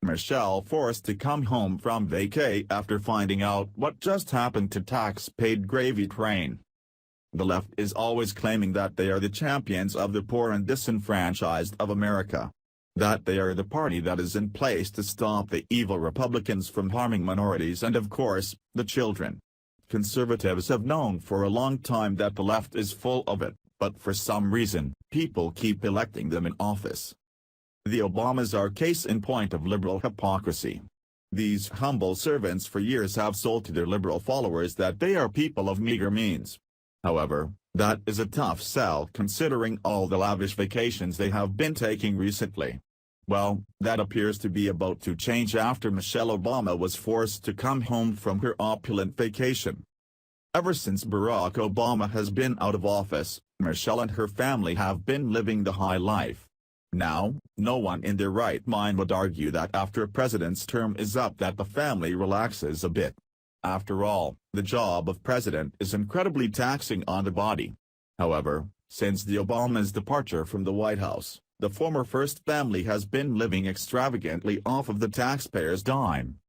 Michelle forced to come home from vacay after finding out what just happened to tax-paid gravy train. The left is always claiming that they are the champions of the poor and disenfranchised of America. That they are the party that is in place to stop the evil Republicans from harming minorities and of course, the children. Conservatives have known for a long time that the left is full of it, but for some reason, people keep electing them in office. The Obamas are case in point of liberal hypocrisy. These humble servants for years have sold to their liberal followers that they are people of meager means. However, that is a tough sell considering all the lavish vacations they have been taking recently. Well, that appears to be about to change after Michelle Obama was forced to come home from her opulent vacation. Ever since Barack Obama has been out of office, Michelle and her family have been living the high life. Now, no one in their right mind would argue that after a president's term is up that the family relaxes a bit. After all, the job of president is incredibly taxing on the body. However, since the Obamas' departure from the White House, the former first family has been living extravagantly off of the taxpayers' dime.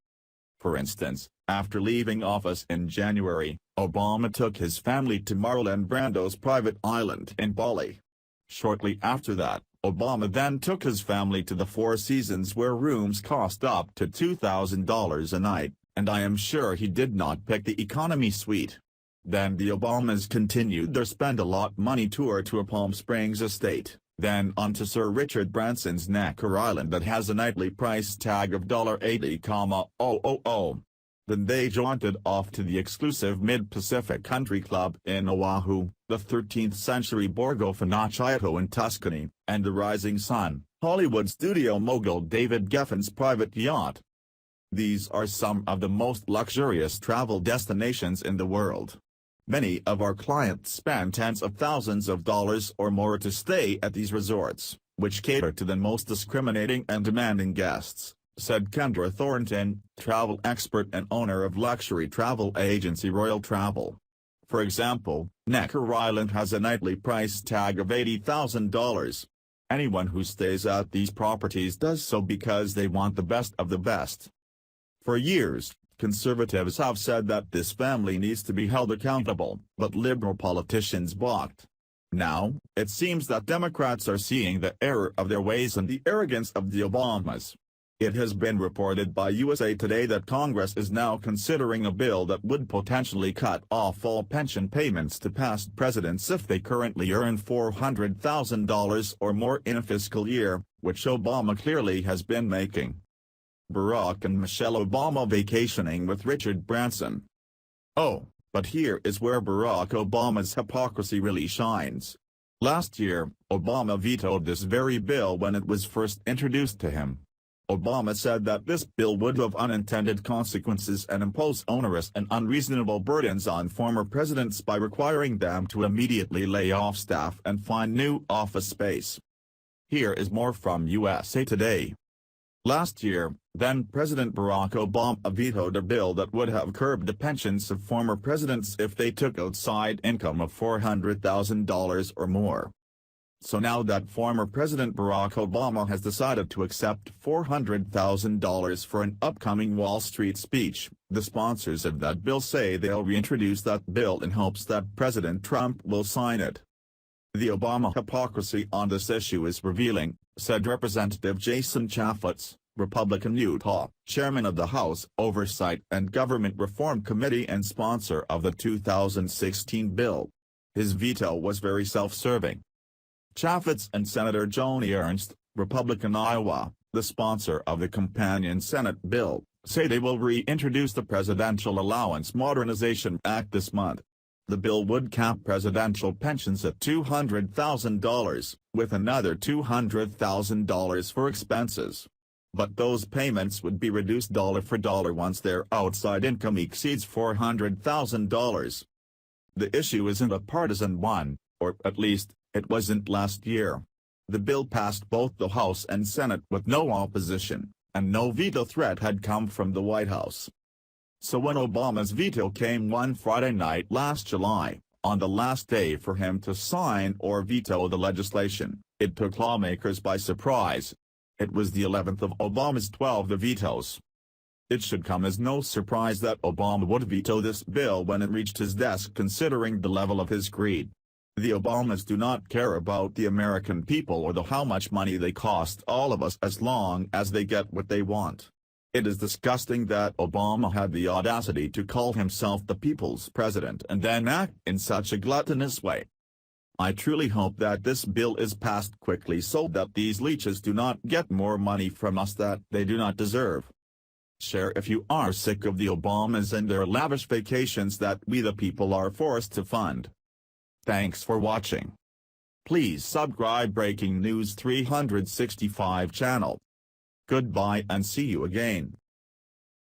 For instance, after leaving office in January, Obama took his family to Marlon Brando's private island in Bali. Shortly after that, Obama then took his family to the Four Seasons where rooms cost up to $2,000 a night, and I am sure he did not pick the economy suite. Then the Obamas continued their spend-a-lot money tour to a Palm Springs estate, then on to Sir Richard Branson's Necker Island that has a nightly price tag of $80,000. Then they jaunted off to the exclusive Mid-Pacific Country Club in Oahu, the 13th-century Borgo Finocchiato in Tuscany, and the rising sun, Hollywood studio mogul David Geffen's private yacht. These are some of the most luxurious travel destinations in the world. Many of our clients spend tens of thousands of dollars or more to stay at these resorts, which cater to the most discriminating and demanding guests, said Kendra Thornton, travel expert and owner of luxury travel agency Royal Travel. For example, Necker Island has a nightly price tag of $80,000. Anyone who stays at these properties does so because they want the best of the best. For years, conservatives have said that this family needs to be held accountable, but liberal politicians balked. Now, it seems that Democrats are seeing the error of their ways and the arrogance of the Obamas. It has been reported by USA Today that Congress is now considering a bill that would potentially cut off all pension payments to past presidents if they currently earn $400,000 or more in a fiscal year, which Obama clearly has been making. Barack and Michelle Obama vacationing with Richard Branson. Oh, but here is where Barack Obama's hypocrisy really shines. Last year, Obama vetoed this very bill when it was first introduced to him. Obama said that this bill would have unintended consequences and impose onerous and unreasonable burdens on former presidents by requiring them to immediately lay off staff and find new office space. Here is more from USA Today. Last year, then-President Barack Obama vetoed a bill that would have curbed the pensions of former presidents if they took outside income of $400,000 or more. So now that former President Barack Obama has decided to accept $400,000 for an upcoming Wall Street speech, the sponsors of that bill say they'll reintroduce that bill in hopes that President Trump will sign it. The Obama hypocrisy on this issue is revealing, said Representative Jason Chaffetz, Republican Utah, chairman of the House Oversight and Government Reform Committee and sponsor of the 2016 bill. His veto was very self-serving. Chaffetz and Senator Joni Ernst, Republican Iowa, the sponsor of the companion Senate bill, say they will reintroduce the Presidential Allowance Modernization Act this month. The bill would cap presidential pensions at $200,000, with another $200,000 for expenses. But those payments would be reduced dollar for dollar once their outside income exceeds $400,000. The issue isn't a partisan one, or at least, it wasn't last year. The bill passed both the House and Senate with no opposition, and no veto threat had come from the White House. So when Obama's veto came one Friday night last July, on the last day for him to sign or veto the legislation, it took lawmakers by surprise. It was the 11th of Obama's 12 vetoes. It should come as no surprise that Obama would veto this bill when it reached his desk, considering the level of his greed. The Obamas do not care about the American people or how much money they cost all of us as long as they get what they want. It is disgusting that Obama had the audacity to call himself the people's president and then act in such a gluttonous way. I truly hope that this bill is passed quickly so that these leeches do not get more money from us that they do not deserve. Share if you are sick of the Obamas and their lavish vacations that we the people are forced to fund. Thanks for watching. Please subscribe Breaking News 365 channel. Goodbye and see you again.